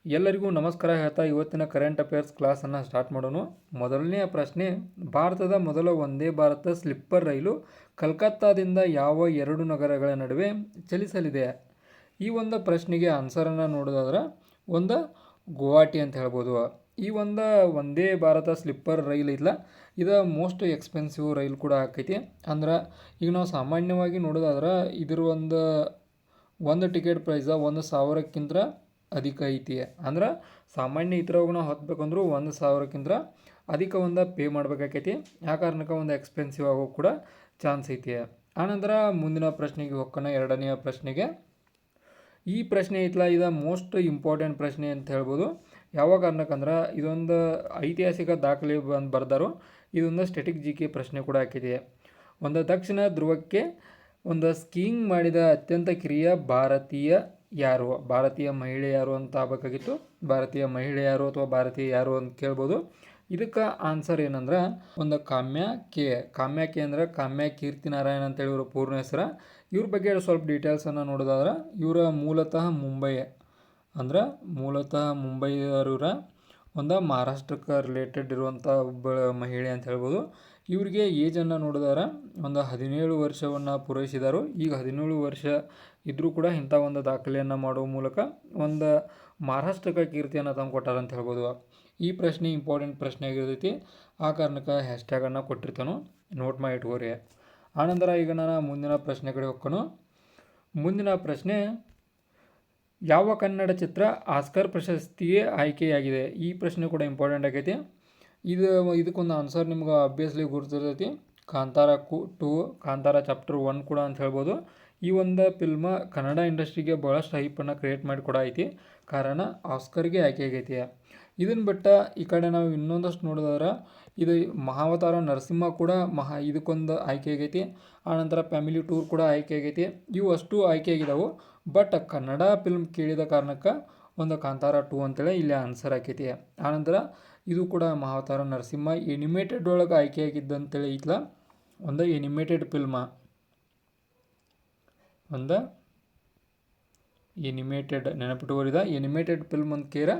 ಎಲ್ಲರಿಗೂ ನಮಸ್ಕಾರ ಹೇಳ್ತಾ ಇವತ್ತಿನ ಕರೆಂಟ್ ಅಫೇರ್ಸ್ ಕ್ಲಾಸನ್ನು ಸ್ಟಾರ್ಟ್ ಮಾಡೋಣ. ಮೊದಲನೆಯ ಪ್ರಶ್ನೆ, ಭಾರತದ ಮೊದಲ ವಂದೇ ಭಾರತ ಸ್ಲೀಪರ್ ರೈಲು ಕಲ್ಕತ್ತಾದಿಂದ ಯಾವ ಎರಡು ನಗರಗಳ ನಡುವೆ ಚಲಿಸಲಿದೆ? ಈ ಒಂದು ಪ್ರಶ್ನೆಗೆ ಆನ್ಸರನ್ನು ನೋಡೋದಾದ್ರೆ ಒಂದು ಗುವಾಹಟಿ ಅಂತ ಹೇಳ್ಬೋದು. ಈ ಒಂದು ವಂದೇ ಭಾರತ ಸ್ಲೀಪರ್ ರೈಲ್ ಇಲ್ಲ, ಇದು ಮೋಸ್ಟ್ ಎಕ್ಸ್ಪೆನ್ಸಿವ್ ರೈಲ್ ಕೂಡ ಆಕೈತಿ. ಅಂದ್ರೆ ಈಗ ನಾವು ಸಾಮಾನ್ಯವಾಗಿ ನೋಡೋದಾದ್ರೆ ಇದ್ರ ಒಂದು ಟಿಕೆಟ್ ಪ್ರೈಸ 1,000ಕ್ಕಿಂತ ಅಧಿಕ ಐತಿ. ಅಂದ್ರೆ ಸಾಮಾನ್ಯ ಇದ್ರೊಳಗೆ ನಾವು ಹತ್ಬೇಕಂದ್ರೂ 1,000ಕ್ಕಿಂತ ಅಧಿಕ ಪೇ ಮಾಡ್ಬೇಕಾಕೈತಿ. ಆ ಕಾರಣಕ್ಕೆ ಎಕ್ಸ್ಪೆನ್ಸಿವ್ ಆಗೋ ಕೂಡ ಚಾನ್ಸ್ ಐತಿ. ಆನಂತರ ಮುಂದಿನ ಪ್ರಶ್ನೆಗೆ ಹೋಗೋಣ. ಎರಡನೆಯ ಪ್ರಶ್ನೆಗೆ, ಈ ಪ್ರಶ್ನೆ ಐತಲ್ಲ, ಇದು ಮೋಸ್ಟ್ ಇಂಪಾರ್ಟೆಂಟ್ ಪ್ರಶ್ನೆ ಅಂತ ಹೇಳ್ಬೋದು. ಯಾವ ಕಾರಣಕ್ಕಂದ್ರೆ ಇದೊಂದು ಐತಿಹಾಸಿಕ ದಾಖಲೆ ಬರ್ದಾರು. ಇದೊಂದು ಸ್ಟೆಟಿಕ್ GK ಪ್ರಶ್ನೆ ಕೂಡ ಹಾಕಿದೆ. ಒಂದು ದಕ್ಷಿಣ ಧ್ರುವಕ್ಕೆ ಸ್ಕೀಯಿಂಗ್ ಮಾಡಿದ ಅತ್ಯಂತ ಕಿರಿಯ ಭಾರತೀಯ ಮಹಿಳೆ ಯಾರು ಅಂತ ಆಗಬೇಕಾಗಿತ್ತು. ಭಾರತೀಯ ಮಹಿಳೆ ಯಾರು ಅಥವಾ ಭಾರತೀಯ ಯಾರು ಅಂತ ಕೇಳ್ಬೋದು. ಇದಕ್ಕೆ ಆನ್ಸರ್ ಏನಂದ್ರೆ ಕಾಮ್ಯಾ ಕೆ ಅಂದ್ರೆ ಕಾಮ್ಯಾ ಕೀರ್ತಿ ನಾರಾಯಣ್ ಅಂತೇಳಿ ಇವರು ಪೂರ್ಣ ಹೆಸರು. ಇವ್ರ ಬಗ್ಗೆ ಸ್ವಲ್ಪ ಡೀಟೇಲ್ಸನ್ನು ನೋಡೋದಾದ್ರೆ ಇವರ ಮೂಲತಃ ಮುಂಬೈಯವರ ಮಹಾರಾಷ್ಟ್ರಕ್ಕೆ ರಿಲೇಟೆಡ್ ಇರುವಂಥ ಒಬ್ಬ ಮಹಿಳೆ ಅಂತ ಹೇಳ್ಬೋದು. ಇವರಿಗೆ ಏಜನ್ನು ನೋಡಿದಾರೆ 17 ವರ್ಷವನ್ನು ಪೂರೈಸಿದರು. ಈಗ 17 ವರ್ಷ ಇದ್ದರೂ ಕೂಡ ಇಂಥ ದಾಖಲೆಯನ್ನು ಮಾಡುವ ಮೂಲಕ ಮಹಾರಾಷ್ಟ್ರಕ್ಕೆ ಕೀರ್ತಿಯನ್ನು ತಂದು ಕೊಟ್ಟಾರ ಅಂತ ಹೇಳ್ಬೋದು. ಈ ಪ್ರಶ್ನೆ ಇಂಪಾರ್ಟೆಂಟ್ ಪ್ರಶ್ನೆ ಆಗಿರ್ತೈತಿ. ಆ ಕಾರಣಕ್ಕೆ ಹ್ಯಾಶ್ಟ್ಯಾಗನ್ನು ಕೊಟ್ಟಿರ್ತಾನು, ನೋಟ್ ಮಾಡಿ ಇಟ್ಕೋರಿ. ಆನಂತರ ಈಗ ನಾನು ಮುಂದಿನ ಪ್ರಶ್ನೆ ಕಡೆ ಹೋಗ್ಕೊನು. ಮುಂದಿನ ಪ್ರಶ್ನೆ, ಯಾವ ಕನ್ನಡ ಚಿತ್ರ ಆಸ್ಕರ್ ಪ್ರಶಸ್ತಿಗೆ ಆಯ್ಕೆಯಾಗಿದೆ? ಈ ಪ್ರಶ್ನೆ ಕೂಡ ಇಂಪಾರ್ಟೆಂಟ್ ಆಗೈತಿ. ಇದಕ್ಕೊಂದು ಆನ್ಸರ್ ನಿಮ್ಗೆ ಅಬ್ವಿಯಸ್ಲಿ ಗುರ್ತಿರ್ತೈತಿ. ಕಾಂತಾರ 2, ಕಾಂತಾರ ಚಾಪ್ಟರ್ 1 ಕೂಡ ಅಂತ ಹೇಳ್ಬೋದು. ಈ ಫಿಲ್ಮ್ ಕನ್ನಡ ಇಂಡಸ್ಟ್ರಿಗೆ ಭಾಳಷ್ಟು ಹೈಪನ್ನು ಕ್ರಿಯೇಟ್ ಮಾಡಿ ಕೂಡ ಐತಿ. ಕಾರಣ ಆಸ್ಕರ್ಗೆ ಆಯ್ಕೆ ಆಗೈತಿ. ಇದನ್ನು ಬಿಟ್ಟ ಈ ಕಡೆ ನಾವು ಇನ್ನೊಂದಷ್ಟು ನೋಡಿದ್ರೆ ಇದು ಮಹಾವತಾರ ನರಸಿಂಹ ಕೂಡ ಇದಕ್ಕೊಂದು ಆಯ್ಕೆ ಆಗೈತಿ. ಆನಂತರ ಫ್ಯಾಮಿಲಿ ಟೂರ್ ಕೂಡ ಆಯ್ಕೆ ಆಗೈತಿ. ಇವು ಅಷ್ಟು ಆಯ್ಕೆ ಆಗಿದಾವೆ. ಬಟ್ ಕನ್ನಡ ಫಿಲ್ಮ್ ಕೇಳಿದ ಕಾರಣಕ್ಕೆ ಕಾಂತಾರ 2 ಅಂತೇಳಿ ಇಲ್ಲಿ ಆನ್ಸರ್ ಆಕೈತಿ. ಆನಂತರ ಇದು ಕೂಡ ಮಹಾವತಾರ ನರಸಿಂಹ ಎನಿಮೇಟೆಡ್ ಒಳಗೆ ಆಯ್ಕೆ ಆಗಿದ್ದಂತೇಳಿ ಐತಲ್ಲ, ಎನಿಮೇಟೆಡ್ ಫಿಲ್ಮ, ನೆನಪಿಟ್ಟುವರಿದ ಎನಿಮೇಟೆಡ್ ಫಿಲ್ಮ್ ಅಂತ ಕೇರ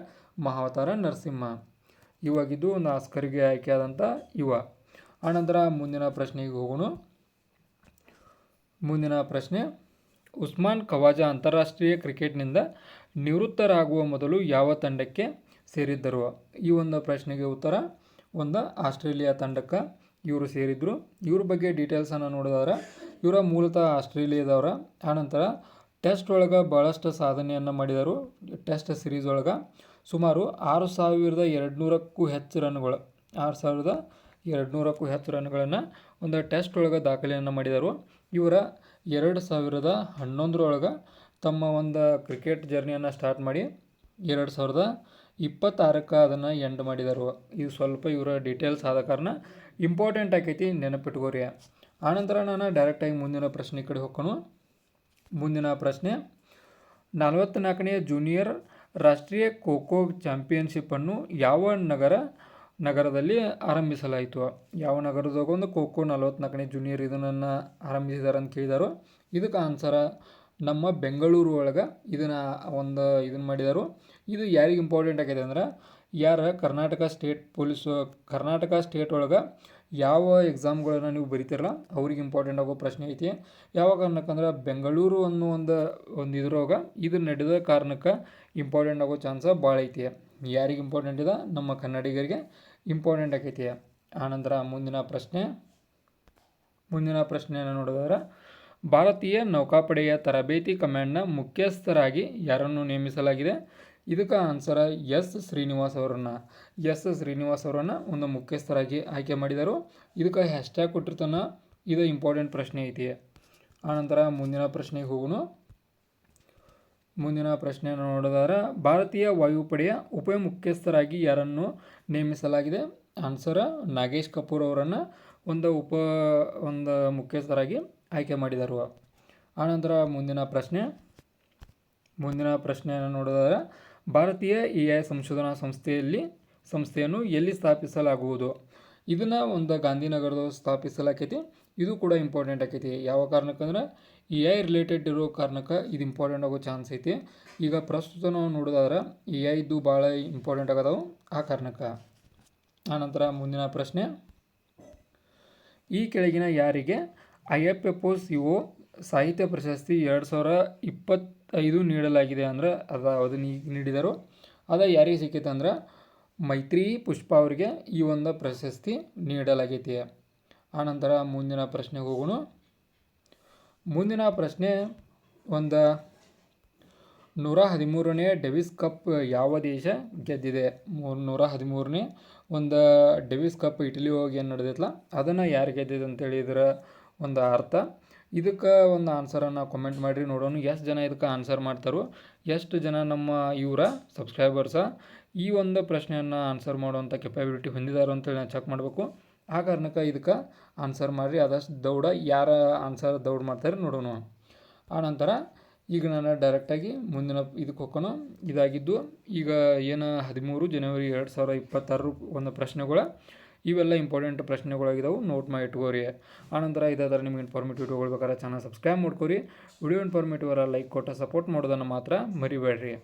ಮಹಾವತಾರ ನರಸಿಂಹ ಇವಾಗಿದ್ದು ಆಸ್ಕರ್ಗೆ ಆಯ್ಕೆ ಆದಂಥ ಆನಂತರ ಮುಂದಿನ ಪ್ರಶ್ನೆಗೆ ಹೋಗೋಣ. ಮುಂದಿನ ಪ್ರಶ್ನೆ, ಉಸ್ಮಾನ್ ಖವಾಜಾ ಅಂತಾರಾಷ್ಟ್ರೀಯ ಕ್ರಿಕೆಟ್ನಿಂದ ನಿವೃತ್ತರಾಗುವ ಮೊದಲು ಯಾವ ತಂಡಕ್ಕೆ ಸೇರಿದ್ದರು? ಈ ಪ್ರಶ್ನೆಗೆ ಉತ್ತರ ಆಸ್ಟ್ರೇಲಿಯಾ ತಂಡಕ್ಕೆ ಇವರು ಸೇರಿದ್ರು. ಇವ್ರ ಬಗ್ಗೆ ಡೀಟೇಲ್ಸನ್ನು ನೋಡಿದವರ ಇವರ ಮೂಲತಃ ಆಸ್ಟ್ರೇಲಿಯಾದವರ. ಆನಂತರ ಟೆಸ್ಟ್ ಒಳಗೆ ಭಾಳಷ್ಟು ಸಾಧನೆಯನ್ನು ಮಾಡಿದರು. ಟೆಸ್ಟ್ ಸೀರೀಸ್ ಒಳಗೆ ಸುಮಾರು 6,200ಕ್ಕೂ ಹೆಚ್ಚು ರನ್ಗಳು 6,200ಕ್ಕೂ ಹೆಚ್ಚು ರನ್ಗಳನ್ನು ಟೆಸ್ಟ್ ಒಳಗೆ ದಾಖಲೆಯನ್ನು ಮಾಡಿದರು. ಇವರ 2011 ತಮ್ಮ ಕ್ರಿಕೆಟ್ ಜರ್ನಿಯನ್ನು ಸ್ಟಾರ್ಟ್ ಮಾಡಿ 2026ಕ್ಕೆ ಅದನ್ನು ಎಂಡ್ ಮಾಡಿದರು. ಇದು ಸ್ವಲ್ಪ ಇವರ ಡೀಟೇಲ್ಸ್ ಆದ ಕಾರಣ ಇಂಪಾರ್ಟೆಂಟ್ ಆಕೈತಿ, ನೆನಪಿಟ್ಕೋರಿ. ಆನಂತರ ನಾನು ಡೈರೆಕ್ಟಾಗಿ ಮುಂದಿನ ಪ್ರಶ್ನೆ ಕಡೆ ಹೋಗೋನು. ಮುಂದಿನ ಪ್ರಶ್ನೆ, 44ನೇ ಜೂನಿಯರ್ ರಾಷ್ಟ್ರೀಯ ಖೋ ಚಾಂಪಿಯನ್ಶಿಪ್ಪನ್ನು ಯಾವ ನಗರದಲ್ಲಿ ಆರಂಭಿಸಲಾಯಿತು? ಯಾವ ನಗರದಾಗ ಖೋ 44ನೇ ಜೂನಿಯರ್ ಇದನ್ನು ಆರಂಭಿಸಿದಾರೆ ಅಂತ ಕೇಳಿದರು. ಇದಕ್ಕೆ ಆನ್ಸರ ನಮ್ಮ ಬೆಂಗಳೂರು ಒಳಗೆ ಇದನ್ನು ಮಾಡಿದರು. ಇದು ಯಾರಿಗೆ ಇಂಪಾರ್ಟೆಂಟ್ ಆಗಿದೆ ಅಂದ್ರೆ ಕರ್ನಾಟಕ ಸ್ಟೇಟ್ ಒಳಗೆ ಯಾವ ಎಕ್ಸಾಮ್ಗಳನ್ನ ನೀವು ಬರಿತೀರಲ್ಲ ಅವ್ರಿಗೆ ಇಂಪಾರ್ಟೆಂಟ್ ಆಗೋ ಪ್ರಶ್ನೆ ಐತಿ. ಯಾವ ಕಾರಣಕ್ಕಂದ್ರೆ ಬೆಂಗಳೂರು ಅನ್ನೋ ಇದ್ರೊಳಗೆ ಇದು ನಡೆದ ಕಾರಣಕ್ಕೆ ಇಂಪಾರ್ಟೆಂಟ್ ಆಗೋ ಚಾನ್ಸ ಭಾಳ ಐತಿ. ಯಾರಿಗೆ ಇಂಪಾರ್ಟೆಂಟ್ ಇದೆ? ನಮ್ಮ ಕನ್ನಡಿಗರಿಗೆ ಇಂಪಾರ್ಟೆಂಟ್ ಆಕೈತಿ. ಆನಂತರ ಮುಂದಿನ ಪ್ರಶ್ನೆಯನ್ನು ನೋಡಿದ್ರೆ, ಭಾರತೀಯ ನೌಕಾಪಡೆಯ ತರಬೇತಿ ಕಮಾಂಡ್ನ ಮುಖ್ಯಸ್ಥರಾಗಿ ಯಾರನ್ನು ನೇಮಿಸಲಾಗಿದೆ? ಇದಕ್ಕೆ ಆನ್ಸರ ಎಸ್ ಶ್ರೀನಿವಾಸ್ ಅವರನ್ನು ಮುಖ್ಯಸ್ಥರಾಗಿ ಆಯ್ಕೆ ಮಾಡಿದರು. ಇದಕ್ಕೆ ಹ್ಯಾಶ್ಟ್ಯಾಗ್ ಕೊಟ್ಟಿರ್ತಾನೆ. ಇದು ಇಂಪಾರ್ಟೆಂಟ್ ಪ್ರಶ್ನೆ ಐತಿ. ಆನಂತರ ಮುಂದಿನ ಪ್ರಶ್ನೆಗೆ ಹೋಗೋಣ. ಮುಂದಿನ ಪ್ರಶ್ನೆಯನ್ನು ನೋಡಿದರೆ, ಭಾರತೀಯ ವಾಯುಪಡೆಯ ಉಪಮುಖ್ಯಸ್ಥರಾಗಿ ಯಾರನ್ನು ನೇಮಿಸಲಾಗಿದೆ? ಆನ್ಸರ ನಾಗೇಶ್ ಕಪೂರ್ ಅವರನ್ನು ಮುಖ್ಯಸ್ಥರಾಗಿ ಆಯ್ಕೆ ಮಾಡಿದರು. ಆನಂತರ ಮುಂದಿನ ಪ್ರಶ್ನೆಯನ್ನು ನೋಡಿದರೆ, ಭಾರತೀಯ AI ಸಂಶೋಧನಾ ಸಂಸ್ಥೆಯನ್ನು ಎಲ್ಲಿ ಸ್ಥಾಪಿಸಲಾಗುವುದು? ಇದನ್ನು ಗಾಂಧಿನಗರದಲ್ಲಿ ಸ್ಥಾಪಿಸಲಾಕೈತಿ. ಇದು ಕೂಡ ಇಂಪಾರ್ಟೆಂಟ್ ಆಕೈತಿ. ಯಾವ ಕಾರಣಕ್ಕಂದ್ರೆ AI ರಿಲೇಟೆಡ್ ಇರೋ ಕಾರಣಕ್ಕೆ ಇದು ಇಂಪಾರ್ಟೆಂಟ್ ಆಗೋ ಚಾನ್ಸ್ ಐತಿ. ಈಗ ಪ್ರಸ್ತುತ ನಾವು ನೋಡೋದಾದ್ರೆ AI ಭಾಳ ಇಂಪಾರ್ಟೆಂಟ್ ಆಗದವು ಆ ಕಾರಣಕ್ಕೆ. ಆನಂತರ ಮುಂದಿನ ಪ್ರಶ್ನೆ, ಈ ಕೆಳಗಿನ ಯಾರಿಗೆ IFFO CO ಸಾಹಿತ್ಯ ಪ್ರಶಸ್ತಿ 2025 ನೀಡಲಾಗಿದೆ ಅಂದ್ರೆ ಅದು ನೀಡಿದರು. ಅದು ಯಾರಿಗೆ ಸಿಕ್ಕೈತೆ ಅಂದ್ರೆ ಮೈತ್ರಿ ಪುಷ್ಪ ಅವರಿಗೆ ಈ ಒಂದು ಪ್ರಶಸ್ತಿ ನೀಡಲಾಗೈತಿ. ಆನಂತರ ಮುಂದಿನ ಪ್ರಶ್ನೆಗೆ ಹೋಗೋಣ. ಮುಂದಿನ ಪ್ರಶ್ನೆ, 113ನೇ ಡೇವಿಸ್ ಕಪ್ ಯಾವ ದೇಶ ಗೆದ್ದಿದೆ? 113ನೇ ಡೇವಿಸ್ ಕಪ್ ಇಟಲಿ ಹೋಗಿ ಏನು ನಡೆದೈತಲ್ಲ ಅದನ್ನು ಯಾರು ಗೆದ್ದಿದೆ ಅಂತೇಳಿ ಇದರ ಒಂದು ಅರ್ಥ. ಇದಕ್ಕೆ ಒಂದು ಆನ್ಸರನ್ನು ಕಮೆಂಟ್ ಮಾಡಿರಿ, ನೋಡೋಣ ಎಷ್ಟು ಜನ ಇದಕ್ಕೆ ಆನ್ಸರ್ ಮಾಡ್ತಾರೋ, ಎಷ್ಟು ಜನ ನಮ್ಮ ಇವರ ಸಬ್ಸ್ಕ್ರೈಬರ್ಸ ಈ ಒಂದು ಪ್ರಶ್ನೆಯನ್ನು ಆನ್ಸರ್ ಮಾಡುವಂಥ ಕೆಪಾಬಿಲಿಟಿ ಹೊಂದಿದಾರೋ ಅಂತೇಳಿ ನಾನು ಚೆಕ್ ಮಾಡಬೇಕು. ಆ ಕಾರಣಕ್ಕೆ ಇದಕ್ಕೆ ಆನ್ಸರ್ ಮಾಡಿರಿ. ಆದಷ್ಟು ದೌಡ ಯಾರು ಆನ್ಸರ್ ದೌಡ್ ಮಾಡ್ತಾರೆ ನೋಡೋಣ. ಆನಂತರ ಈಗ ನಾನು ಡೈರೆಕ್ಟಾಗಿ ಮುಂದಿನ ಇದಕ್ಕೆ ಹೋಗೋಣ. ಇದಾಗಿದ್ದು ಈಗ ಏನು 13 ಜನವರಿ 2026 ಒಂದು ಪ್ರಶ್ನೆಗಳು, ಇವೆಲ್ಲ ಇಂಪಾರ್ಟೆಂಟ್ ಪ್ರಶ್ನೆಗಳಾಗಿದ್ದಾವೆ, ನೋಟ್ ಮಾಡಿ ಇಟ್ಕೋರಿ. ಆನಂತರ ಇದಾದ್ರೆ ನಿಮ್ಗೆ ಇನ್ಫಾರ್ಮೇಟಿವ್ ತೊಗೊಳ್ಬೇಕಾದ್ರೆ ಚಾನಲ್ ಸಬ್ಸ್ಕ್ರೈಬ್ ಮಾಡ್ಕೊರಿ. ವಿಡಿಯೋ ಇನ್ಫಾರ್ಮೇಟಿವ್ ಲೈಕ್ ಕೊಟ್ಟು ಸಪೋರ್ಟ್ ಮಾಡೋದನ್ನು ಮಾತ್ರ ಮರಿಬೇಡ್ರಿ.